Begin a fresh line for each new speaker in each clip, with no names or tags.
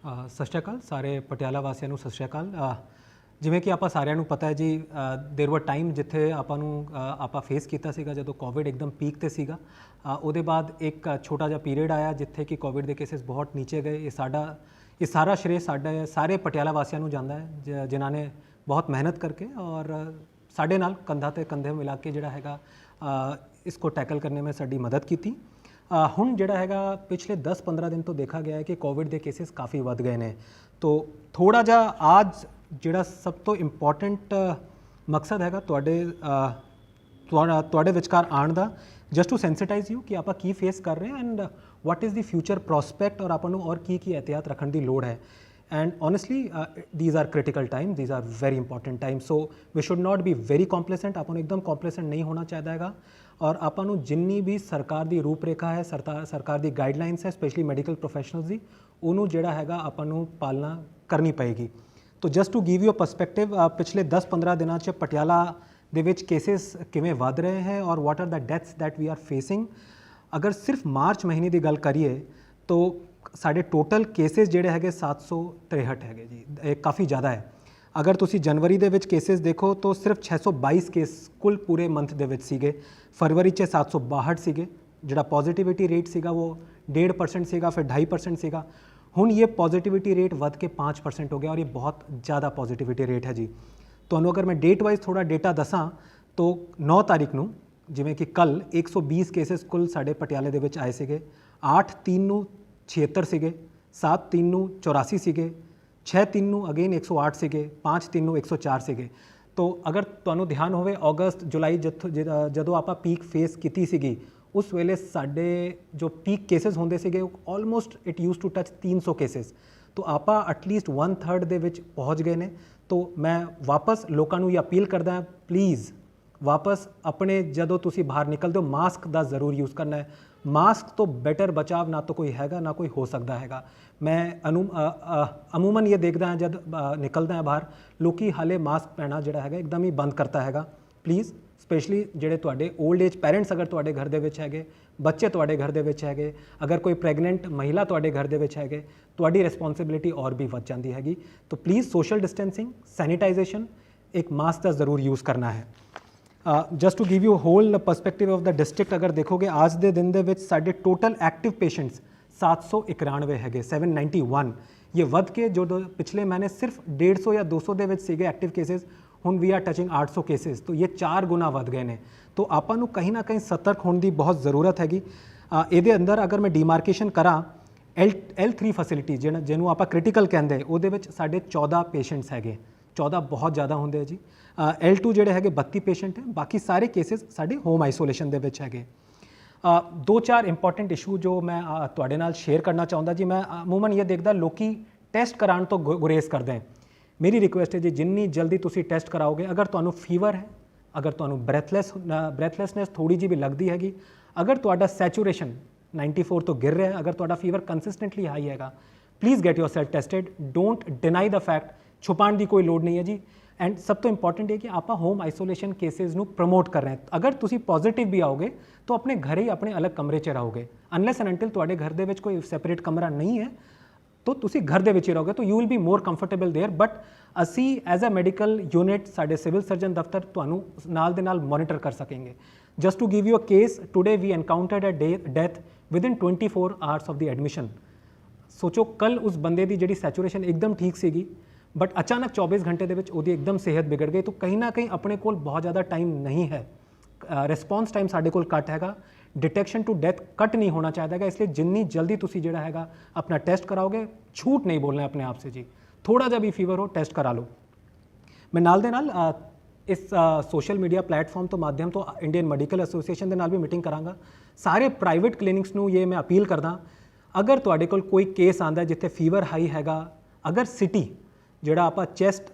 ਸਤਿ ਸ਼੍ਰੀ ਅਕਾਲ ਸਾਰੇ ਪਟਿਆਲਾ ਵਾਸੀਆਂ ਨੂੰ ਸਤਿ ਸ਼੍ਰੀ ਅਕਾਲ। ਜਿਵੇਂ ਕਿ ਆਪਾਂ ਸਾਰਿਆਂ ਨੂੰ ਪਤਾ ਹੈ ਜੀ, ਦੇਰ ਵਰ ਟਾਈਮ ਜਿੱਥੇ ਆਪਾਂ ਫੇਸ ਕੀਤਾ ਸੀਗਾ ਜਦੋਂ ਕੋਵਿਡ ਇੱਕਦਮ ਪੀਕ ਤੇ ਸੀਗਾ। ਉਹਦੇ ਬਾਅਦ ਇੱਕ ਛੋਟਾ ਜਿਹਾ ਪੀਰੀਅਡ ਆਇਆ ਜਿੱਥੇ ਕਿ ਕੋਵਿਡ ਦੇ ਕੇਸਿਸ ਬਹੁਤ ਨੀਚੇ ਗਏ। ਇਹ ਸਾਰਾ ਸ਼੍ਰੇ ਸਾਡੇ ਸਾਰੇ ਪਟਿਆਲਾ ਵਾਸੀਆਂ ਨੂੰ ਜਾਂਦਾ ਹੈ ਜਿਨ੍ਹਾਂ ਨੇ ਬਹੁਤ ਮਿਹਨਤ ਕਰਕੇ ਔਰ ਸਾਡੇ ਨਾਲ ਕੰਧਾ ਤੇ ਕੰਧੇ ਮਿਲਾ ਕੇ ਜਿਹੜਾ ਹੈਗਾ ਇਸ ਕੋ ਟੈਕਲ ਕਰਨੇ में ਸਾਡੀ ਮਦਦ ਕੀਤੀ। ਹੁਣ ਜਿਹੜਾ ਹੈਗਾ ਪਿਛਲੇ 10-15 ਦਿਨ ਤੋਂ ਦੇਖਾ ਗਿਆ ਹੈ ਕਿ ਕੋਵਿਡ ਦੇ ਕੇਸਿਸ ਕਾਫੀ ਵੱਧ ਗਏ ਨੇ। ਤੋ ਥੋੜਾ ਜਿਹਾ ਅੱਜ ਜਿਹੜਾ ਸਭ ਤੋਂ ਇੰਪੋਰਟੈਂਟ ਮਕਸਦ ਹੈਗਾ ਤੁਹਾਡੇ ਵਿਚਕਾਰ ਆਉਣ ਦਾ, ਜਸਟ ਟੂ ਸੈਂਸਿਟਾਈਜ਼ ਯੂ ਕਿ ਆਪਾਂ ਕੀ ਫੇਸ ਕਰ ਰਹੇ ਹਾਂ and what is the future prospect ਔਰ ਆਪਾਂ ਨੂੰ ਔਰ ਕੀ ਇਹਤਿਆਤ ਰੱਖਣ ਦੀ ਲੋੜ ਹੈ। And honestly, these are critical times, these are very important times, so we should not be very complacent। ਆਪਾਂ ਨੂੰ ਇੱਕਦਮ complacent ਨਹੀਂ ਹੋਣਾ ਚਾਹੀਦਾ ਹੈਗਾ ਔਰ ਆਪਾਂ ਨੂੰ ਜਿੰਨੀ ਵੀ ਸਰਕਾਰ ਦੀ ਰੂਪਰੇਖਾ ਹੈ, ਸਰਕਾਰ ਦੀ ਗਾਈਡਲਾਈਨਸ ਹੈ, ਸਪੈਸ਼ਲੀ ਮੈਡੀਕਲ ਪ੍ਰੋਫੈਸ਼ਨਲਸ ਦੀ, ਉਹਨੂੰ ਜਿਹੜਾ ਹੈਗਾ ਆਪਾਂ ਨੂੰ ਪਾਲਣਾ ਕਰਨੀ ਪਏਗੀ। ਤੋ just to give you a perspective, ਪਿਛਲੇ 10-15 ਦਿਨਾਂ 'ਚ ਪਟਿਆਲਾ ਦੇ ਵਿੱਚ ਕੇਸਿਸ ਕਿਵੇਂ ਵੱਧ ਰਹੇ ਹੈ ਔਰ what are the deaths that we are facing. ਅਗਰ ਸਿਰਫ ਮਾਰਚ ਮਹੀਨੇ ਦੀ ਗੱਲ ਕਰੀਏ ਤੋ ਸਾਡੇ ਟੋਟਲ ਕੇਸਿਸ ਜਿਹੜੇ ਹੈਗੇ 763 ਹੈਗੇ ਜੀ, ਇਹ ਕਾਫੀ ਜ਼ਿਆਦਾ ਹੈ। ਅਗਰ ਤੁਸੀਂ ਜਨਵਰੀ ਦੇ ਵਿੱਚ ਕੇਸਿਸ ਦੇਖੋ ਤਾਂ ਸਿਰਫ 622 ਕੇਸ ਕੁੱਲ ਪੂਰੇ ਮੰਥ ਦੇ ਵਿੱਚ ਸੀਗੇ। ਫਰਵਰੀ 'ਚ 762 ਸੀਗੇ, ਜਿਹੜਾ ਪੋਜ਼ਿਟਿਵਿਟੀ ਰੇਟ ਸੀਗਾ ਉਹ 1.5% ਸੀਗਾ, ਫਿਰ 2.5% ਸੀਗਾ। ਹੁਣ ਇਹ ਪੋਜ਼ਿਟਿਵਿਟੀ ਰੇਟ ਵੱਧ ਕੇ 5% ਹੋ ਗਿਆ ਔਰ ਇਹ ਬਹੁਤ ਜ਼ਿਆਦਾ ਪੋਜ਼ਿਟਿਵਿਟੀ ਰੇਟ ਹੈ ਜੀ। ਤੁਹਾਨੂੰ ਅਗਰ ਮੈਂ ਡੇਟ ਵਾਈਜ਼ ਥੋੜਾ ਡੇਟਾ ਦੱਸਾਂ ਤਾਂ 9 ਤਾਰੀਖ ਨੂੰ ਜਿਵੇਂ ਕਿ ਕੱਲ 120 ਕੇਸਿਸ ਕੁੱਲ ਸਾਡੇ ਪਟਿਆਲੇ ਦੇ ਵਿੱਚ ਆਏ ਸੀਗੇ। 8/3 ਨੂੰ 76 ਸੀਗੇ, 7/3 ਨੂੰ 84 ਸੀਗੇ, 6/3 ਨੂੰ ਅਗੇਨ 108 ਸੀਗੇ, 5/3 ਨੂੰ 104 ਸੀਗੇ। ਤੋ ਅਗਰ ਤੁਹਾਨੂੰ ਧਿਆਨ ਹੋਵੇ ਅਗਸਤ ਜੁਲਾਈ ਜਦੋਂ ਆਪਾਂ ਪੀਕ ਫੇਸ ਕੀਤੀ ਸੀਗੀ ਉਸ ਵੇਲੇ ਸਾਡੇ ਜੋ ਪੀਕ ਕੇਸਿਸ ਹੁੰਦੇ ਸੀਗੇ almost it used to touch 300 cases. ਤੋ ਆਪਾਂ ਐਟਲੀਸਟ 1/3 ਦੇ ਵਿੱਚ ਪਹੁੰਚ ਗਏ ਨੇ। ਤੋ ਮੈਂ ਵਾਪਸ ਲੋਕਾਂ ਨੂੰ ਇਹ ਅਪੀਲ ਕਰਦਾ ਹਾਂ, ਪਲੀਜ਼ ਵਾਪਸ ਆਪਣੇ ਜਦੋਂ ਤੁਸੀਂ ਬਾਹਰ ਨਿਕਲਦੇ ਹੋ ਮਾਸਕ ਦਾ ਜ਼ਰੂਰ ਯੂਜ਼ ਕਰਨਾ ਹੈ। ਮਾਸਕ ਤੋਂ ਬੈਟਰ ਬਚਾਵ ਨਾ ਤਾਂ ਕੋਈ ਹੈਗਾ ਨਾ ਕੋਈ ਹੋ ਸਕਦਾ ਹੈਗਾ। ਮੈਂ ਅਮੂਮਨ ਇਹ ਦੇਖਦਾ ਹਾਂ ਜਦ ਨਿਕਲਦਾ ਹੈ ਬਾਹਰ, ਲੋਕੀ ਹਾਲੇ ਮਾਸਕ ਪਹਿਨਾ ਜਿਹੜਾ ਹੈਗਾ ਇੱਕਦਮ ਹੀ ਬੰਦ ਕਰਤਾ ਹੈਗਾ। ਪਲੀਜ਼ ਸਪੈਸ਼ਲੀ ਜਿਹੜੇ ਤੁਹਾਡੇ ਓਲਡ ਏਜ ਪੈਰੈਂਟਸ ਅਗਰ ਤੁਹਾਡੇ ਘਰ ਦੇ ਵਿੱਚ ਹੈਗੇ, ਬੱਚੇ ਤੁਹਾਡੇ ਘਰ ਦੇ ਵਿੱਚ ਹੈਗੇ, ਅਗਰ ਕੋਈ ਪ੍ਰੈਗਨੈਂਟ ਮਹਿਲਾ ਤੁਹਾਡੇ ਘਰ ਦੇ ਵਿੱਚ ਹੈਗੇ, ਤੁਹਾਡੀ ਰਿਸਪੌਂਸਿਬਿਲਿਟੀ ਔਰ ਵੀ ਵੱਧ ਜਾਂਦੀ ਹੈਗੀ। ਤਾਂ ਪਲੀਜ਼ ਸੋਸ਼ਲ ਡਿਸਟੈਂਸਿੰਗ, ਸੈਨੀਟਾਈਜੇਸ਼ਨ, ਇੱਕ ਮਾਸਕ ਦਾ ਜ਼ਰੂਰ ਯੂਜ਼ ਕਰਨਾ ਹੈ। Just to give you whole perspective of the district ਅਗਰ ਦੇਖੋਗੇ ਅੱਜ ਦੇ ਦਿਨ ਦੇ ਵਿੱਚ ਸਾਡੇ ਟੋਟਲ ਐਕਟਿਵ ਪੇਸ਼ੈਂਟਸ 791 ਹੈਗੇ, 791। ਇਹ ਵੱਧ ਕੇ ਜੋ ਪਿਛਲੇ ਮਹੀਨੇ ਸਿਰਫ 150 ਜਾਂ 200 ਦੇ ਵਿੱਚ ਸੀਗੇ ਐਕਟਿਵ ਕੇਸਿਸ, ਹੁਣ ਵੀ ਆਰ ਟਚਿੰਗ 800 ਕੇਸਿਸ। ਤਾਂ ਇਹ 4 ਗੁਣਾ ਵੱਧ ਗਏ ਨੇ। ਤਾਂ ਆਪਾਂ ਨੂੰ ਕहीं ਨਾ ਕहीं ਸਤਰਕ ਹੋਣ ਦੀ ਬਹੁਤ ਜ਼ਰੂਰਤ ਹੈਗੀ। ਇਹਦੇ ਅੰਦਰ ਅਗਰ ਮੈਂ ਡੀਮਾਰਕੇਸ਼ਨ ਕਰਾਂ L3 ਫੈਸਿਲਿਟੀ ਜਿਹਨੂੰ ਆਪਾਂ ਕ੍ਰਿਟੀਕਲ ਕਹਿੰਦੇ, ਉਹਦੇ ਵਿੱਚ ਸਾਡੇ 14 ਪੇਸ਼ੈਂਟਸ ਹੈਗੇ। 14 ਬਹੁਤ ਜ਼ਿਆਦਾ ਹੁੰਦੇ ਆ ਜੀ। L2 ਜਿਹੜੇ ਹੈਗੇ 32 ਪੇਸ਼ੈਂਟ ਹੈ, ਬਾਕੀ ਸਾਰੇ ਕੇਸਿਸ ਸਾਡੇ ਹੋਮ ਆਈਸੋਲੇਸ਼ਨ ਦੇ ਵਿੱਚ ਹੈਗੇ। 2-4 ਇੰਪੋਰਟੈਂਟ ਇਸ਼ੂ ਜੋ ਮੈਂ ਤੁਹਾਡੇ ਨਾਲ ਸ਼ੇਅਰ ਕਰਨਾ ਚਾਹੁੰਦਾ ਜੀ। ਮੈਂ ਅਮੂਮਨ ਇਹ ਦੇਖਦਾ ਲੋਕੀ ਟੈਸਟ ਕਰਾਉਣ ਤੋਂ ਗੁਰੇਜ਼ ਕਰਦੇ ਹੈ। ਮੇਰੀ ਰਿਕੁਐਸਟ ਹੈ ਜੀ ਜਿੰਨੀ ਜਲਦੀ ਤੁਸੀਂ ਟੈਸਟ ਕਰਾਓਗੇ, ਅਗਰ ਤੁਹਾਨੂੰ ਫੀਵਰ ਹੈ, ਅਗਰ ਤੁਹਾਨੂੰ ਬ੍ਰੈਥਲੈਸਨੈਸ ਥੋੜੀ ਜਿਹੀ ਵੀ ਲੱਗਦੀ ਹੈਗੀ, ਅਗਰ ਤੁਹਾਡਾ ਸੈਚੂਰੇਸ਼ਨ 94 ਤੋਂ ਗਿਰ ਰਿਹਾ ਹੈ, ਅਗਰ ਤੁਹਾਡਾ ਫੀਵਰ ਕੰਸਿਸਟੈਂਟਲੀ ਹਾਈ ਹੈਗਾ, please get yourself tested. Don't deny the fact, ਛੁਪਾਉਣ ਦੀ ਕੋਈ ਲੋੜ ਨਹੀਂ ਹੈ ਜੀ। ਐਂਡ ਸਭ ਤੋਂ ਇੰਪੋਰਟੈਂਟ ਹੈ ਕਿ ਆਪਾਂ ਹੋਮ ਆਈਸੋਲੇਸ਼ਨ ਕੇਸਿਸ ਨੂੰ ਪ੍ਰਮੋਟ ਕਰ ਰਹੇ ਹਾਂ। ਅਗਰ ਤੁਸੀਂ ਪੋਜ਼ਿਟਿਵ ਵੀ ਆਓਗੇ ਤਾਂ ਆਪਣੇ ਘਰ ਹੀ ਆਪਣੇ ਅਲੱਗ ਕਮਰੇ 'ਚ ਰਹੋਗੇ। ਅਨਲੈਸ ਐਂਡ ਅੰਟਿਲ ਤੁਹਾਡੇ ਘਰ ਦੇ ਵਿੱਚ ਕੋਈ ਸੈਪਰੇਟ ਕਮਰਾ ਨਹੀਂ ਹੈ ਤਾਂ ਤੁਸੀਂ ਘਰ ਦੇ ਵਿੱਚ ਹੀ ਰਹੋਗੇ, ਤਾਂ you will be more comfortable there. But ਅਸੀਂ ਐਜ਼ ਅ ਮੈਡੀਕਲ ਯੂਨਿਟ ਸਾਡੇ ਸਿਵਲ ਸਰਜਨ ਦਫ਼ਤਰ ਤੁਹਾਨੂੰ ਨਾਲ ਦੇ ਨਾਲ ਮੋਨੀਟਰ ਕਰ ਸਕਾਂਗੇ। Just to give you a case, today we encountered a death within 24 hours of the admission. ਸੋਚੋ ਕੱਲ ਉਸ ਬੰਦੇ ਦੀ ਜਿਹੜੀ ਸੈਚੂਰੇਸ਼ਨ ਇੱਕਦਮ ਠੀਕ ਸੀਗੀ, ਬਟ ਅਚਾਨਕ 24 ਘੰਟੇ ਦੇ ਵਿੱਚ ਉਹਦੀ ਇੱਕਦਮ ਸਿਹਤ ਵਿਗੜ ਗਈ। ਤਾਂ ਕहीं ਨਾ ਕहीं ਆਪਣੇ ਕੋਲ ਬਹੁਤ ਜ਼ਿਆਦਾ ਟਾਈਮ ਨਹੀਂ ਹੈ, ਰਿਸਪੌਂਸ ਟਾਈਮ ਸਾਡੇ ਕੋਲ ਘੱਟ ਹੈਗਾ, ਡਿਟੈਕਸ਼ਨ ਟੂ ਡੈਥ ਘੱਟ ਨਹੀਂ ਹੋਣਾ ਚਾਹੀਦਾ ਹੈਗਾ। ਇਸ ਲਈ ਜਿੰਨੀ ਜਲਦੀ ਤੁਸੀਂ ਜਿਹੜਾ ਹੈਗਾ ਆਪਣਾ ਟੈਸਟ ਕਰਾਓਗੇ, ਝੂਠ ਨਹੀਂ ਬੋਲਣਾ ਆਪਣੇ ਆਪ ਸੇ ਜੀ। ਥੋੜਾ ਜਿਹਾ ਵੀ ਫੀਵਰ ਹੋ ਟੈਸਟ ਕਰਾ ਲਓ। ਮੈਂ ਨਾਲ ਦੇ ਨਾਲ ਇਸ ਸੋਸ਼ਲ ਮੀਡੀਆ ਪਲੇਟਫਾਰਮ ਤੋਂ ਮਾਧਿਅਮ ਤੋਂ ਇੰਡੀਅਨ ਮੈਡੀਕਲ ਐਸੋਸੀਏਸ਼ਨ ਦੇ ਨਾਲ ਵੀ ਮੀਟਿੰਗ ਕਰਾਂਗਾ। ਸਾਰੇ ਪ੍ਰਾਈਵੇਟ ਕਲੀਨਿਕਸ ਨੂੰ ਇਹ ਮੈਂ ਅਪੀਲ ਕਰਦਾ, ਅਗਰ ਤੁਹਾਡੇ ਕੋਲ ਕੋਈ ਕੇਸ ਆਉਂਦਾ ਜਿੱਥੇ ਫੀਵਰ ਹਾਈ ਹੈਗਾ, ਅਗਰ ਸਿਟੀ ਜਿਹੜਾ ਆਪਾਂ ਚੈਸਟ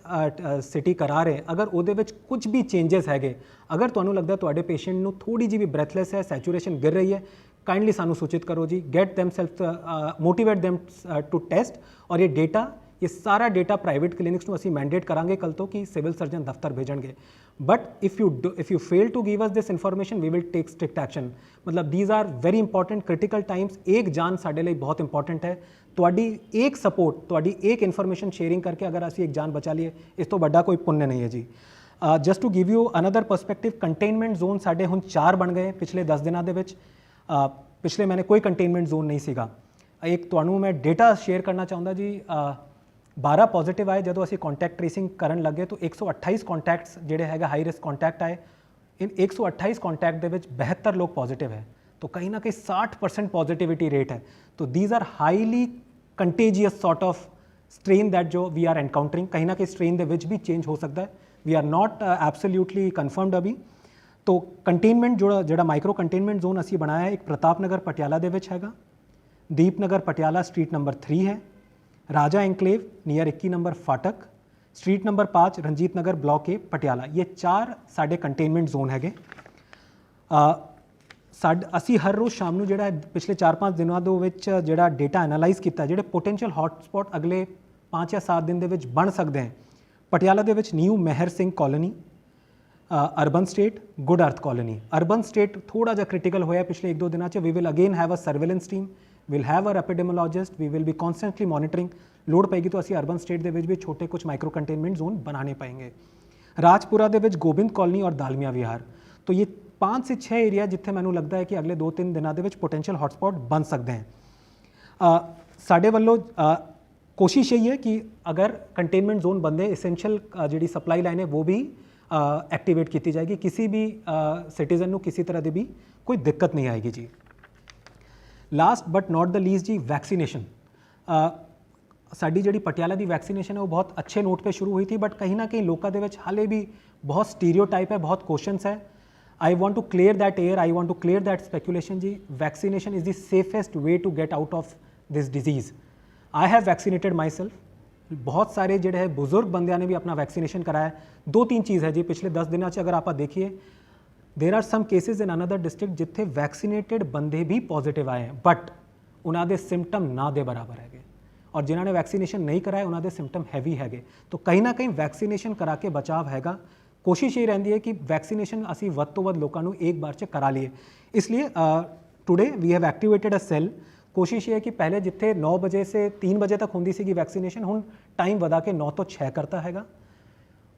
ਸਿਟੀ ਕਰਾ ਰਹੇ, ਅਗਰ ਉਹਦੇ ਵਿੱਚ ਕੁਝ ਵੀ ਚੇਂਜਸ ਹੈਗੇ, ਅਗਰ ਤੁਹਾਨੂੰ ਲੱਗਦਾ ਤੁਹਾਡੇ ਪੇਸ਼ੈਂਟ ਨੂੰ ਥੋੜੀ ਜਿਹੀ ਵੀ ਬ੍ਰੈਥਲੈਸ ਹੈ, ਸੈਚੂਰੇਸ਼ਨ ਗਿਰ ਰਹੀ ਹੈ, ਕਾइंडली ਸਾਨੂੰ ਸੂਚਿਤ ਕਰੋ ਜੀ। Get them self, motivate them to test. ਔਰ ਇਹ ਡੇਟਾ ये सारा डेटा प्राइवेट क्लिनिक्स ਨੂੰ ਅਸੀਂ ਮੈਂਡੇਟ ਕਰਾਂਗੇ ਕੱਲ ਤੋਂ ਕਿ ਸਿਵਲ ਸਰਜਨ ਦਫ਼ਤਰ ਭੇਜਣਗੇ but if you fail to give us this information we will take strict action मतलब these are very important critical times एक जान साडे लिए बहुत इंपॉर्टेंट है तुहाडी एक सपोर्ट तुहाडी एक इन्फॉर्मेशन शेयरिंग करके अगर असी एक जान बचा लिए इस तो बड़ा कोई पुण्य नहीं है जी just to give you another perspective containment zone साडे हुण 4 बन गए पिछले 10 दिनों के पिछले मैंने कोई कंटेनमेंट जोन नहीं सीगा एक तुहानू मैं डेटा शेयर करना चाहूँगा जी 12 पॉजिटिव आए जो असी कॉन्टैक्ट ट्रेसिंग करन लगे तो 128 कॉन्टैक्ट्स जिहड़े हैगा हाई रिस्क कॉन्टैक्ट आए इन 128 कॉन्टैक्ट दे विच 72 लोग पॉजिटिव है तो कहीं ना कहीं 60% पॉजिटिविटी रेट है तो these are highly contagious sort of strain that जो वी आर एनकाउंटरिंग कहीं ना कहीं स्ट्रेन दे विच भी चेंज हो सकता है we are not absolutely confirmed अभी तो कंटेनमेंट जो माइक्रो कंटेनमेंट जोन असी बनाया है एक प्रताप नगर पटियाला दे विच हैगा दीपनगर पटियाला स्ट्रीट नंबर 3 है राजा एनक्लेव नियर 21 नंबर फाटक street number 5 Ranjit Nagar block A Patiala ये 4 साढ़े कंटेनमेंट जोन है असी हर रोज़ शाम को जोड़ा पिछले 4-5 दिनों के जोड़ा डेटा एनालाइज किया जोड़े पोटेंशियल हॉटस्पॉट अगले 5 या 7 दिन के बन सकते हैं पटियाला के new Mehar Singh colony urban state good earth colony urban state थोड़ा जा क्रिटिकल होया पिछले 1-2 दिनों we will again have a surveillance team will have a epidemiologist we will be constantly monitoring लोड पेगी तो असी अर्बन स्टेट के भी छोटे कुछ माइक्रो कंटेनमेंट जोन बनाने पाएंगे राजपुरा के गोबिंद कॉलोनी और दालमिया विहार तो ये 5 से 6 एरिया जिथे मैनू लगता है कि अगले 2-3 दिनों के पोटेंशियल हॉटस्पॉट बन सकते हैं साढ़े वालों कोशिश यही है कि अगर कंटेनमेंट जोन बनते इसेंशियल जी सप्लाई लाइन है वो भी एक्टिवेट की जाएगी किसी भी सिटीजन को किसी तरह की भी कोई दिक्कत नहीं आएगी जी last but not the least जी वैक्सीनेशन साड़ी जी पटियाला की वैक्सीनेशन है वो बहुत अच्छे नोट पे शुरू हुई थी बट कहीं ना कहीं लोगों के हाले भी बहुत स्टीरियोटाइप है बहुत क्वेश्चंस है I want to clear that air I want to clear that speculation जी vaccination is the safest way to get out of this disease I have vaccinated myself बहुत सारे जोड़े है बुजुर्ग बंदियां ने भी अपना वैक्सीनेशन कराया 2-3 चीज़ है जी पिछले 10 दिनों से अगर आप देखिए there are some cases in another district जिथे वैक्सीनेटेड बंदे भी पॉजिटिव आए हैं बट उन्होंने सिम्पटम ना दे बराबर है और जिन्होंने वैक्सीनेशन नहीं कराया उन्होंने सिम्पटम हैवी है तो कहीं ना कहीं वैक्सीनेशन करा के बचाव हैगा कोशिश ये रही है कि वैक्सीनेशन असी वध तो वध लोगों को एक बार से करा लिए इसलिए today we have activated a cell कोशिश ये है कि पहले जिथे 9 बजे से 3 बजे तक होंगी सी वैक्सीनेशन हुण टाइम वधा के 9 तो 6 करता हैगा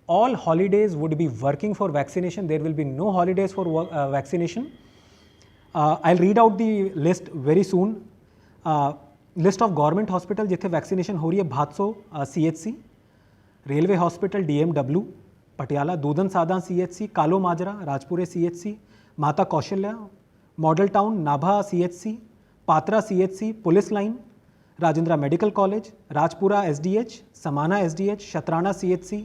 all holidays would be working for vaccination there will be no holidays for vaccination I'll read out the list very soon list of government hospital जिथे वैक्सीनेशन हो रही है Bhadson CHC railway hospital DMW Patiala Dudhan Sadhan CHC Kalo Majra राजपुरे CHC Mata Kaushalya model town Nabha CHC Patran CHC police line Rajindra medical college Rajpura SDH Samana SDH Shutrana CHC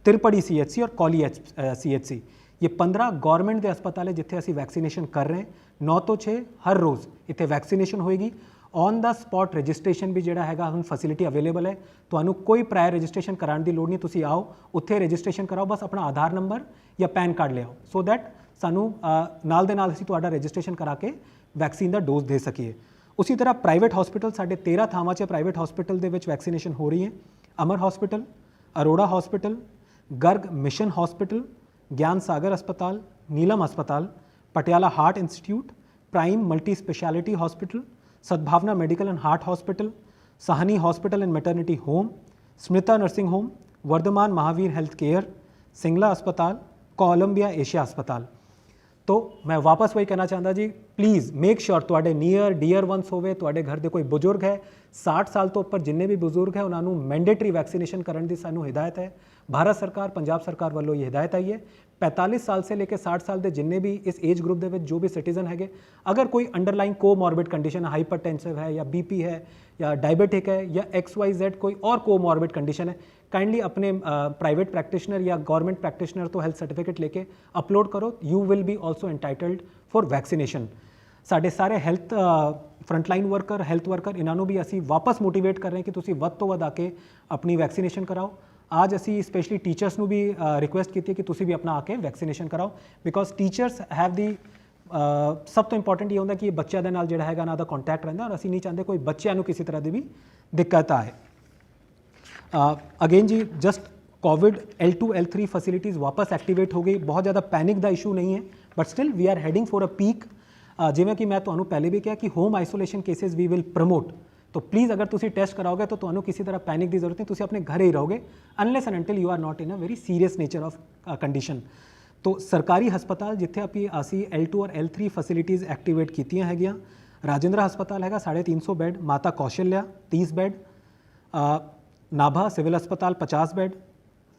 Tripuri CHC और कौली CHC ये 15 government के अस्पताल है जिथे असी वैक्सीनेशन कर रहे हैं 9 तो 6 हर रोज़ इतने वैक्सीनेशन होएगी ऑन द स्पॉट रजिस्ट्रेशन भी जोड़ा है हम फैसिलिटी अवेलेबल है तो कोई प्रायर रजिस्ट्रेशन कराने की लोड़ नहीं तुसी आओ उत्थे रजिस्ट्रेशन कराओ बस अपना आधार नंबर या पैन कार्ड ले आओ सो दैट सानू नाल दे नाल असी तुहाडा रजिस्ट्रेशन करा के वैक्सीन का डोज दे सकीए उसी तरह प्राइवेट हॉस्पिटल साढ़े 13 थावां च प्राइवेट हॉस्पिटल दे विच वैक्सीनेशन हो रही है Amar hospital Arora hospital Garg mission hospital Gyan Sagar अस्पताल नीलम अस्पताल Patiala heart institute prime multi speciality hospital Sadbhavna medical and heart hospital Sahni hospital and maternity home Smrita nursing home Vardhman Mahavir health care Singla अस्पताल कोलंबिया एशिया अस्पताल तो मैं वापस वही कहना चाहता जी प्लीज़ मेक श्योर तुहाडे नियर डियर वंस होवे तुहाडे घर दे कोई बुजुर्ग है 60 साल तो उपर जिन्ने भी बुजुर्ग है उन्होंने मैंडेटरी वैक्सीनेशन करने की सानू हिदायत है भारत सरकार पंजाब सरकार वालों ये हिदायत आई है 45 साल से लेकर 60 साल के जिन्ने भी इस एज ग्रुप के जो भी सिटीजन है अगर कोई अंडरलाइन कोमॉर्बिड कंडीशन हाइपरटेंसिव है या BP है या डायबिटिक है या XYZ कोई और कोमॉर्बिड कंडीशन है काइंडली अपने प्राइवेट प्रैक्टिशनर या गवर्नमेंट प्रैक्टिशनर तो हेल्थ सर्टिफिकेट लेके अपलोड करो you will be also entitled for vaccination साढ़े सारे health frontline worker health worker इन्होंने भी असी वापस मोटिवेट कर रहे हैं कि तुसी वध तो वध आके अपनी वैक्सीनेशन कराओ आज असी स्पेशली टीचर्स को भी रिक्वेस्ट की कि तुसी भी अपना आके वैक्सीनेशन कराओ बिकॉज टीचर्स हैव दी सब तो इंपॉर्टेंट ये होंगे कि बच्चों के नाल जिहड़ा हैगा ना दा कॉन्टैक्ट रहिंदा और असी नहीं चाहते कोई बच्चों को किसी तरह की भी दिक्कत आए अगेन जी just Covid L2 L3 facilities वापस एक्टिवेट हो गई, बहुत ज़्यादा पैनिक का इशू नहीं है, but still we are heading for a peak. जिवें कि मैं ਤੁਹਾਨੂੰ ਪਹਿਲੇ भी कहा कि home isolation cases we will promote, तो प्लीज़ अगर तुसी टेस्ट कराओगे तो ਤੁਹਾਨੂੰ किसी तरह पैनिक की जरूरत नहीं, तुसी अपने घर ही रहोगे unless and until you are not in a very serious nature of condition. तो सरकारी हस्पताल जिथे असी L2 और L3 फैसिलिटीज़ एक्टिवेट कीतियां हैगियां, राजेंद्र हस्पताल हैगा 350 बैड, माता कौशल्या 30 बैड, नाभा सिविल अस्पताल 50 बैड,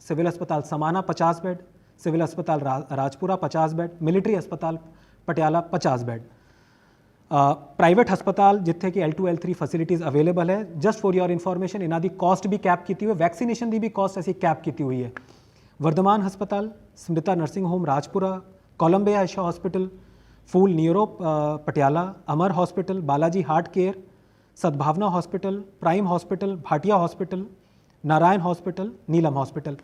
सिविल अस्पताल समाना 50 बैड, सिविल अस्पताल राजपुरा 50 बैड, मिलिट्री अस्पताल पटियाला 50 बैड। प्राइवेट हस्पताल जिथे कि L2 L3 फैसिलिटीज़ अवेलेबल है। जस्ट फॉर योर इन्फॉर्मेशन इन्हों की कॉस्ट भी कैप की हुई है, वैक्सीनेशन की भी कॉस्ट असी कैप की हुई है। वर्धमान हस्पताल, Smruta nursing home Rajpura, Columbia Ayesha hospital, Phool neuro Patiala, Amar hospital, Balaji heart care, Sadbhavna hospital, prime hospital, Bhatia hospital, Narayan hospital, Neelam hospital,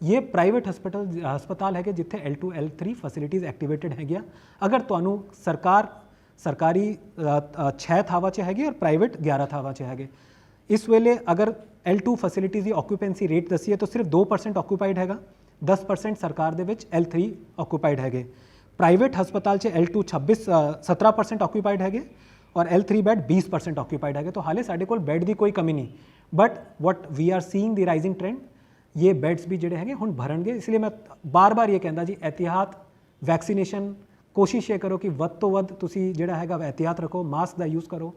ये प्राइवेट हस्पताल है जिथे L2 L3 फैसिलिटीज़ एक्टिवेटेड है। अगर तुहानू सरकारी 6 थावां च हैगी और प्राइवेट 11 थावां च हैगे। इस वेले अगर L2 फैसिलिटीज़ की ऑक्यूपेंसी रेट दसीए तो सिर्फ 2% ऑक्यूपाइड हैगा, 10% सरकार दे विच L3 ऑक्यूपाइड हैगे। प्राइवेट हस्पताल च L2 17% ऑक्यूपाइड हैगे और L3 बैड 20% ऑक्यूपाइड हैगे। तो हाले साडे कोल बैड की कोई कमी नहीं, but what we are seeing the rising trend, ये बैड्स भी जिहड़े हैगे हुण भरनगे। इसलिए मैं बार बार ये कहंदा जी एहतियात, वैक्सीनेशन, कोशिश ये करो कि वध तो वध तुसी जिहड़ा हैगा एहतियात रखो, मास्क का यूज़ करो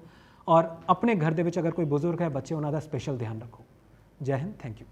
और अपने घर दे विच अगर कोई बुजुर्ग है, बच्चे, उन्हां दा स्पेशल ध्यान रखो। जय हिंद, थैंक यू।